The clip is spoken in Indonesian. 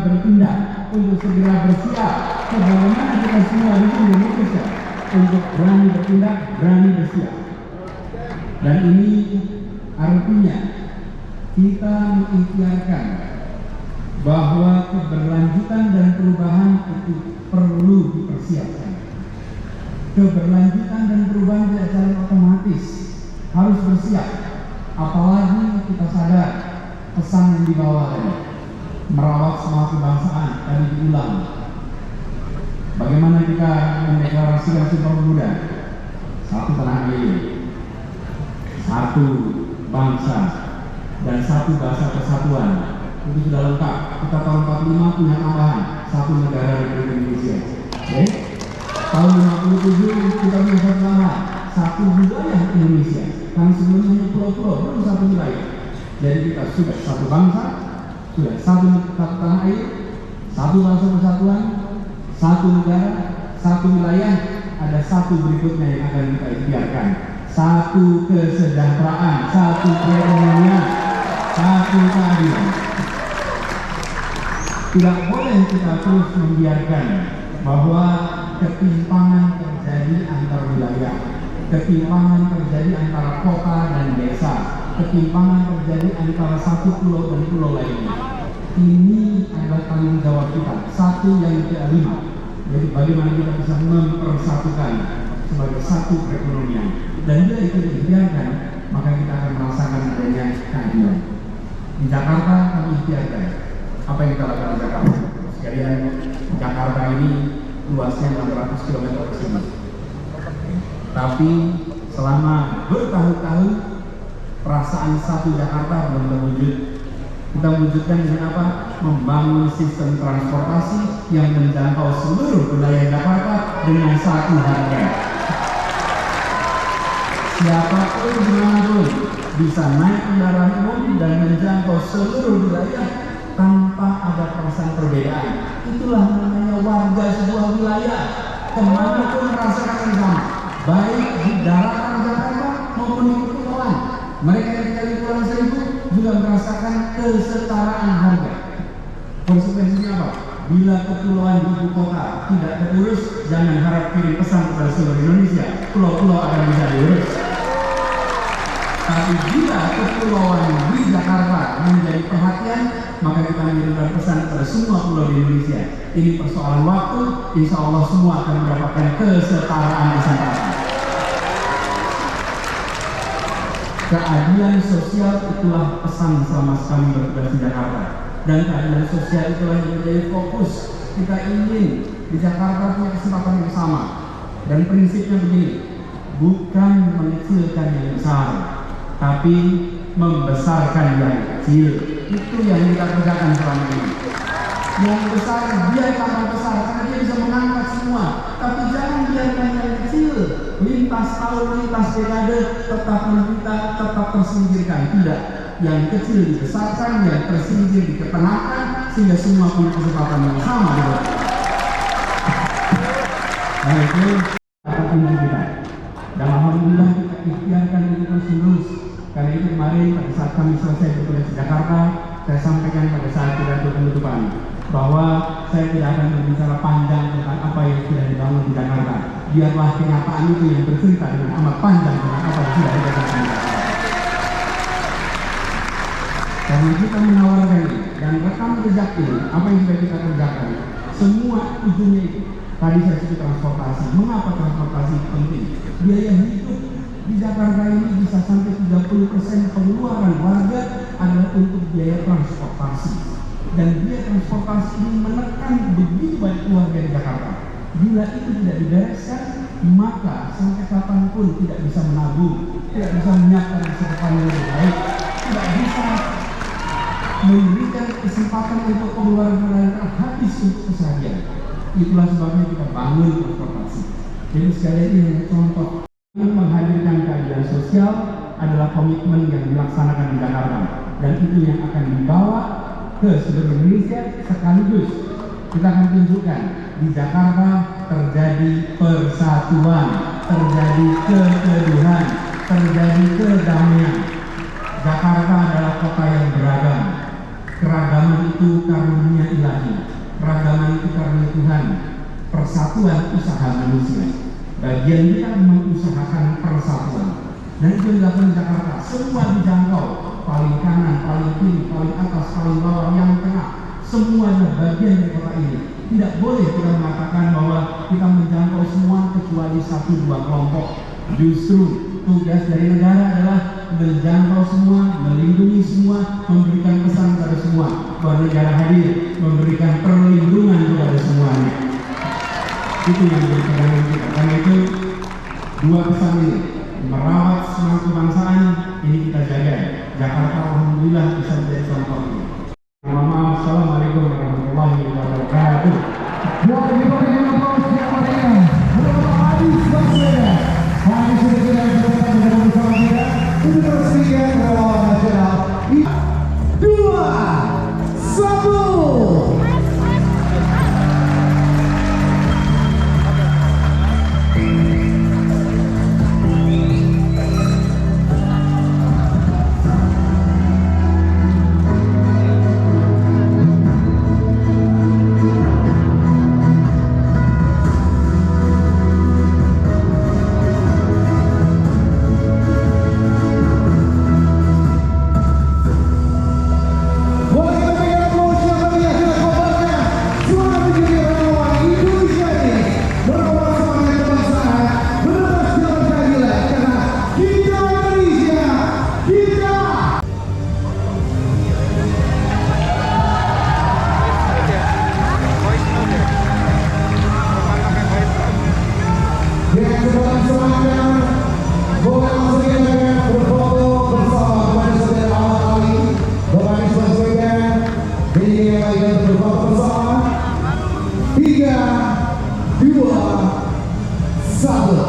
bertindak, untuk segera bersiap, sebagaimana kita semua di Indonesia untuk berani bertindak, berani bersiap. Dan ini artinya kita mengikhtiarkan bahwa keberlanjutan dan perubahan itu perlu dipersiapkan. Keberlanjutan dan perubahan tidak secara otomatis, harus bersiap. Apalagi kita sadar pesan yang dibawa tadi, merawat semua kebangsaan tadi diulang. Bagaimana kita mendeklarasikan Sumpah Pemuda? Satu tanah air, satu bangsa, dan satu bahasa persatuan. Itu sudah lengkap. Kita tahun 45 punya tambahan satu negara Republik Indonesia. Oke? Tahun 57 kita punya satu tambahan, satu wilayah Indonesia. Karena sebelumnya hanya pulau-pulau, baru satu wilayah. Jadi kita sudah satu bangsa, sudah satu tanah air, satu bahasa persatuan, satu negara, satu wilayah. Ada satu berikutnya yang akan kita ikhtiarkan. Satu kesejahteraan, satu perekonomian, satu keadilan. Tidak boleh kita terus membiarkan bahwa ketimpangan terjadi antar wilayah, ketimpangan terjadi antara kota dan desa, ketimpangan terjadi antara satu pulau dan pulau lainnya. Ini adalah tanggung jawab kita. Satu yang kelima, jadi bagaimana kita bisa mempersatukan sebagai satu perekonomian. Dan bila itu diikhtiarkan, maka kita akan merasakan adanya keadilan. Di Jakarta kami ikhtiarkan apa yang kita lakukan di Jakarta. Sekalian, Jakarta ini luasnya 600 km persegi. Tapi selama bertahun-tahun perasaan satu Jakarta belum terwujud. Kita wujudkan dengan apa? Membangun sistem transportasi yang menjangkau seluruh wilayah Jakarta dengan satu harga. Siapapun dimanapun bisa naik kendaraan umum dan menjangkau seluruh wilayah tanpa ada perasaan perbedaan. Itulah namanya warga sebuah wilayah. Kemanapun merasakan yang sama, baik di daratan Jakarta maupun di kepulauan. Mereka yang tinggal di Kepulauan Seribu juga merasakan kesetaraan harga. Konsekuensinya apa? Bila kepulauan ibu kota tidak terurus, jangan harap kirim pesan kepada seluruh Indonesia, pulau-pulau akan bisa diurus. Tapi bila kepulauan di Jakarta menjadi perhatian, maka kita mengirimkan pesan kepada semua pulau di Indonesia. Ini persoalan waktu, insya Allah semua akan mendapatkan kesetaraan kesempatan. Keadilan sosial itulah pesan selama kami bertugas di Jakarta. Dan keadilan sosial itulah yang menjadi fokus. Kita ingin di Jakarta punya kesempatan yang sama. Dan prinsipnya begini, bukan mengecilkan yang besar, tapi membesarkan yang kecil. Itu yang kita kerjakan selama ini. Yang besar dia tambah besar karena dia bisa mengangkat semua. Tapi jangan biarkan yang kecil lintas tahun, lintas dekade tetap menderita, tetap tersingkirkan. Tidak, yang kecil dibesarkan, yang tersingkir diketengahkan, sehingga semua punya kesempatan yang sama. Nah itu kata kunci kita. Dan alhamdulillah kita ikhtiarkan itu terus. Karena itu kemarin pada saat kami selesai bertugas di Jakarta, saya sampaikan pada saat pidato penutupan bahwa saya tidak akan berbicara panjang tentang apa yang sudah dibangun di Jakarta. Biarlah kenyataan itu yang bercerita dengan amat panjang tentang apa yang sudah dibangun di Jakarta. Karena kita menawarkan ini dan rekam jejak ini, apa yang sudah kita kerjakan, semua ujungnya itu. Tadi saya sebut transportasi. Mengapa transportasi penting? Biaya hidup di Jakarta ini bisa sampai 30% pengeluaran warga adalah untuk biaya transportasi. Dan biaya transportasi ini menekan begitu banyak keluarga di Jakarta. Bila itu tidak dibereskan, maka sampai kapanpun tidak bisa menabung, tidak bisa menyiapkan masa depan yang lebih baik, tidak bisa memberikan kesempatan untuk pengeluaran yang terhabis untuk keseharian. Itulah sebabnya kita bangun transportasi. Jadi sekali ini hanya contoh. Menghadirkan keadilan sosial adalah komitmen yang dilaksanakan di Jakarta, dan itu yang akan dibawa ke seluruh Indonesia sekaligus. Kita akan tunjukkan di Jakarta terjadi persatuan, terjadi keteduhan, terjadi kedamaian. Jakarta adalah kota yang beragam. Keragaman itu karunia ilahi, keragaman itu karunia Tuhan, persatuan usaha manusia. Bagian kita mengusahakan persatuan. Dan itu dilakukan di Jakarta, semua dijangkau, paling kanan, paling kiri, paling atas, paling bawah, yang tengah, semuanya bagian dari kota ini. Tidak boleh kita mengatakan bahwa kita menjangkau semua kecuali 1-2 kelompok. Justru tugas dari negara adalah menjangkau semua, melindungi semua, memberikan pesan kepada semua bahwa negara hadir memberikan perlindungan kepada semuanya. Itu yang menjadi pegangan kita. Karena itu 2 pesan ini, merawat semangat kebangsaan, ini kita jaga. Jakarta alhamdulillah bisa menjadi contoh ini. Assalamualaikum warahmatullahi wabarakatuh. Tiga, dua, satu.